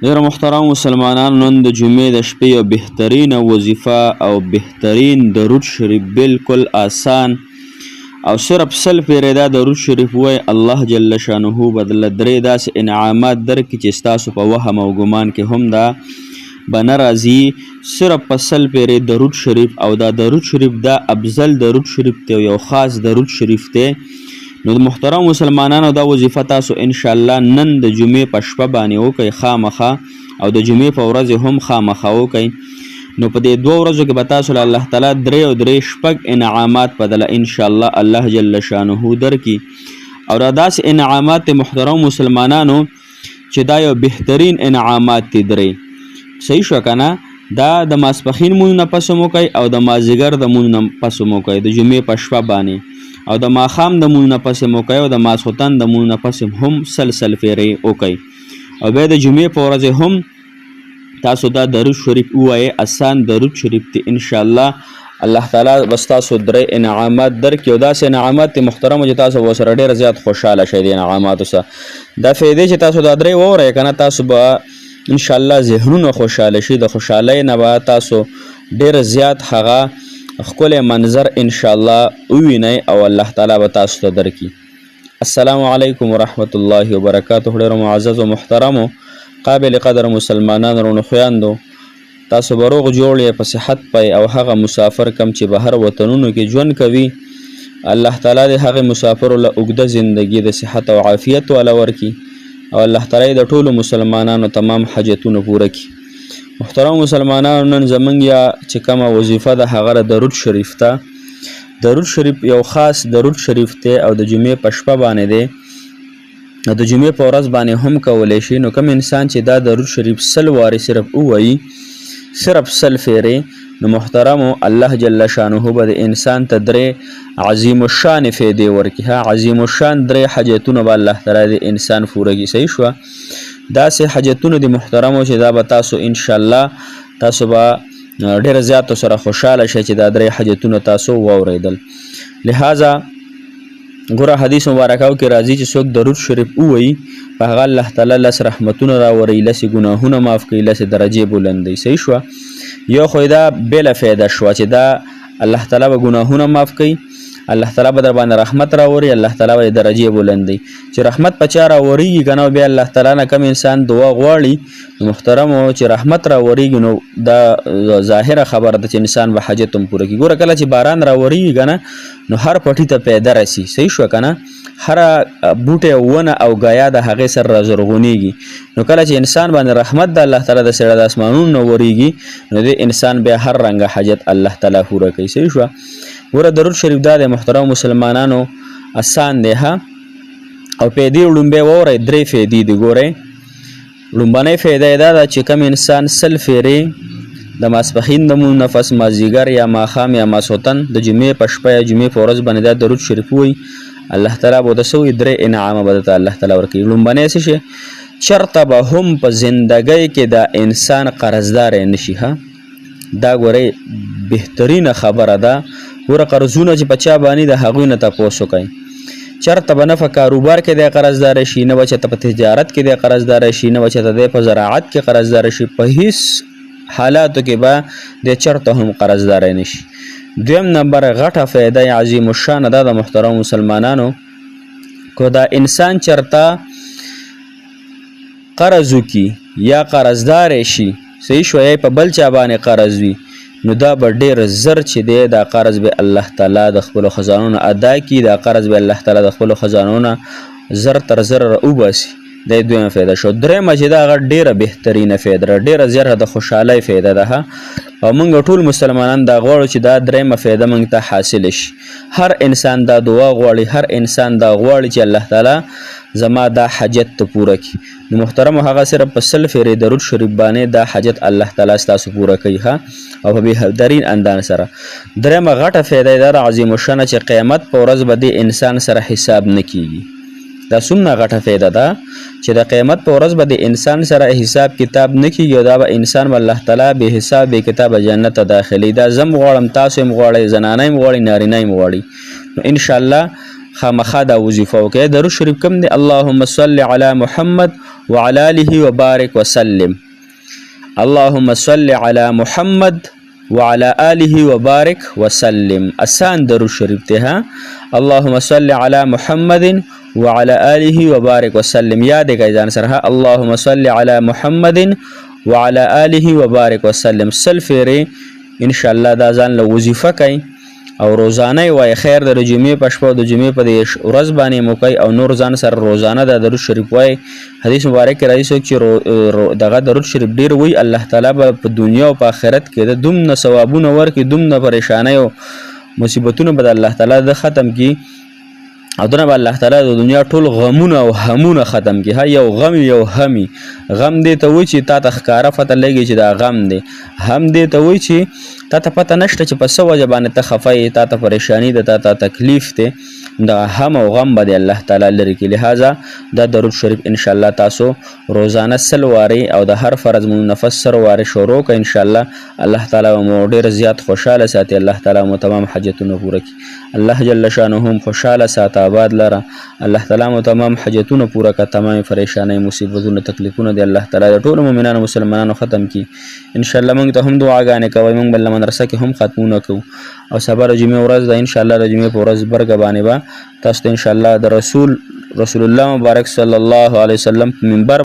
ډېر محترم مسلمانانو، نن د جمعې د شپې یو بهترینه وظیفه او بهترین درود شریف بالکل آسان او صرف سل پیرې دا درود شریف وای، الله جل شانه بدله درې داسې انعامات درکړي چې ستاسو په وهم او ګمان کې هم دا به نه راځي. صرف په سل پیرې درود شریف، او دا درود شریف دا افضل درود شریف دی، یو خاص درود شریف دی. نو د محترم مسلمانانو دا وظیفه تاسو انشاءالله نن د جمعې په شپه باندې وکئ خامخا، او د جمعې په ورځ هم خامخا وکئ. نو په دې دوه ورځو کې به تاسو له الله تعالی درې شپږ انعامات بدله انشاءالله الله جل شانه درکړي. او دا داسې انعامات محترم مسلمانانو چې دا یو بهترین انعامات دي درې. صحیح شو که نه؟ دا د ماسپښین مونځ نه پس هم وکئ، او د مازدیګر د مونځ نه پس هم وکئ د جمعې په شپه باندې، او د ماښام د مونځ نه پس هم وکئ، او د ماسخوتن د مونځ نه پس هم سل پیرې وکئ. او بیا د جمعې په ورځ هم تاسو دا درود شریف ووایئ، آسان درود شریف دی انشاءالله. الله تعالی بس تاسو درې انعامات درکړي، او داسې انعامات دي محترمو چې تاسو ورسره ډېر زیات خوشحاله شئ د انعاماتو سره. دا فایدې چې تاسو دا درې واورئ که نه، تاسو به انشاءالله ذهنونه خوشحاله شي، د خوشحالۍ نه به تاسو ډېر زیات هغه ښکلی منظر انشاءالله ووینئ، او الله تعالی به تاسو ته درکړي. السلام علیکم ورحمت الله وبرکاته. ډېرو معززو محترمو قابل قدر مسلمانانو رونو خویندو، تاسو به روغ جوړ یې په صحت پئ، او هغه مسافر کم چې بهر وطنونو کې ژوند کوي الله تعالی د هغې مسافرو له اوږده زندګي د صحت او عافیت والا ورکړي، او الله تعالی د ټولو مسلمانانو تمام حاجتونه پوره کړي. محترم مسلمانانو، نن زمونږ یا چې کومه وظیفه ده هغه درود شریف ته. درود شریف یو خاص درود شریف دی، او د جمعې په شپه باندې دی، او د جمعې په ورځ باندې هم کولی شي. نو کوم انسان چې دا درود شریف سل وارې صرف ووایي، صرف سل فیرې، نو محترمو الله جل شانه به د انسان ته درې عظیم الشان فیدې ورکړي. عظیم الشان درې حاجتونه به الله تعالی د انسان پوره کړي. صحیح شوه؟ داسې حاجتونه دي محترمو چې دا به تاسو انشاءالله تاسو به ډېر زیاتو سره خوشحاله شئ چې دا درې حاجتونه تاسو واورېدل. لہذا ګوره حدیث مبارکاو کې راځي چې څوک درود شریف ووایي په هغه الله تعالی لس رحمتونه راوړي، لسې ګناهونه معاف کوي، لسې درجې بلندوي. صحیح شوه؟ یو خو دا بېله فایده شوه چې دا الله تعالی به ګناهونه معاف کوي، الله تعالی به در باندې رحمت راوړي، الله تعالی به درجې بلندوي. چې رحمت په چا راوړېږي که نه، بیا الله تعالی نه کم انسان دعا غواړي نو محترمو چې رحمت راوړېږي نو دا ظاهره خبره ده چې انسان به حاجت هم پوره کړي. ګوره کله چې باران راوړېږي که نه نو هر پټي ته پیدا رسي. صحیح شوه که نه؟ هره بوټی ونه او ګیا د هغې سره رازرغونېږي. نو کله چې انسان باندې رحمت د الله تعالی د سړه د اسمانونو نه ورېږي نو د انسان بیا هر رنګه حاجت الله تعالی پوره کوي. صحیح شوه؟ ګوره درود شریف دا د محترم مسلمانانو آسان دی ها. او فایدې لومبۍ واورئ، درې فایدې دي. ګورئ، لومبنۍ فایده یې دا ده چې کوم انسان سل فیرې د ماسپښین د مونځ نه پس مازدیګر یا ماښام یا ماسخوتن د جمعې په شپه یا جمعې په ورځ باندې دا درود شریف ووایي، الله تعالی به ورته څه وایي، درې انعامه به درته الله تعالی ورکوي. لومبنی څه شی؟ چېرته به هم په زندګۍ کې دا انسان قرضداری نه شي. دا ګورئ بهترینه خبره ده. ګوره قرضونه چې په چا باندې د هغوی نه تپوس وکئ. چېرته به نه په کاروبار کې دی قرضداری شي، نه به چېرته په تجارت کې دی قرضداری شي، نه به چېرته دی په زراعت کې قرضداری شي، په هیڅ حالاتو کې به دی چېرته هم قرضداری نه شي. دویم نمبر غټه فایده عظیم الشانه ده د محترم مسلمانانو، که دا انسان چېرته قرض وکړي یا قرضداری شي، صحیح شوه، یا په بل چا باندې قرض وي، نو دا به ډېر زر چې دی دا قرض به الله تعالی د خپلو خزانو نه ادا کړي، دا قرض به الله تعالی د خپلو خزانو نه زر تر زر راوباسي. دا دویمه فایده شو. درېیمه چې دا هغه ډېره بهترینه فایده ده، ډېره زیاته د خوشحالۍ فایده ده. او موږ ټول مسلمانان دا غواړو چې دا درېیمه فایده موږ ته حاصله شي. هر انسان دا دعا غواړي، هر انسان دا غواړي چې الله تعالی زما دا حاجت ته پوره کړي. نو محترمو هغه صرف په سل فیرې درود شریف باندې دا حاجت الله تعالی ستاسو پوره کوي او په بهترین انداز سره. درېیمه غټه فایده یې دا ده عظیم الشانه چې قیامت په ورځ به دې انسان سره حساب نه کیږي. دا څومره غټه فایده ده چې د قیامت په ورځ به د انسان سره حساب کتاب نه کیږي، او دا به انسان به الله تعالی بې حساب بې کتابه جنت ته داخلي. دا زه م غواړم، تاسو هم غواړئ، زنانه هم غواړي، نارینه هم غواړي. نو انشاءالله خامخا دا وظیفه وکړئ. درود شریف کوم دی؟ اللهم صل علی محمد وعلى آله وبارک وسلم. اللهم صل علی محمد وعلى آله وبارک وسلم. آسان درود شریف دی ها. اللهم صل علی محمد وعلى آله وبارک وسلم. یاد کړئ ځان سره. اللهم صل علی محمد وعلى آله وبارک وسلم. سل فیرې ان شاء الله دا ځان له وظیفه کوي او روزانه وای. خیر د جمعې په شپه او د جمعې په ورځ باندې مو کوي او نور ځان سره روزانه د درود شریف وای. حدیث مبارک کې راځي چې دغه درود شریف ډیر وای الله تعالی په دنیا او په آخرت کې د دومره ثوابونه ورکړي، دومره پریشانای او مصیبتونه به الله تعالی د ختم کی او دنه به الله تعالی د دنیا ټول غمونه او همونه ختم کی. ها یو غم یو همي غم دې ته وای چې تا ته ښکارا پته لګي چې دا غم دی، هم دې ته وای چې تا ته پته نشته چې په څه وجه باندې ته خفه یې، تا ته پریشانی ده، تا ته تکلیف دی. دا هم او غم به الله تعالی لري کې. لہذا دا درود شریف ان شاء الله تاسو روزانه سل واري او د هر فرض منفس سر واري شروع کړئ. ان شاء الله الله تعالی مو ډیر زیات خوشاله ساتي. الله تعالی مو تمام حاجتونه پوره کړي. الله جل شانه خوشاله ساتي آباد لره. الله تعالی مو تمام حاجتونه پوره کړي، تمام پریشانی مصیبتونه تکلیفونه دی الله تعالی د ټول مؤمنانو مسلمانانو ختم کړي. ان شاء الله موږ ته هم دعاګانې کوي. موږ بل مدرسه کې هم ختمونه کوو او سبا د جمعې ورځ ده ان شاء الله د جمعې په ورځ برګ باندې با تاسو ته ان شاء الله د رسول الله مبارک صلی الله علیه وسلم منبر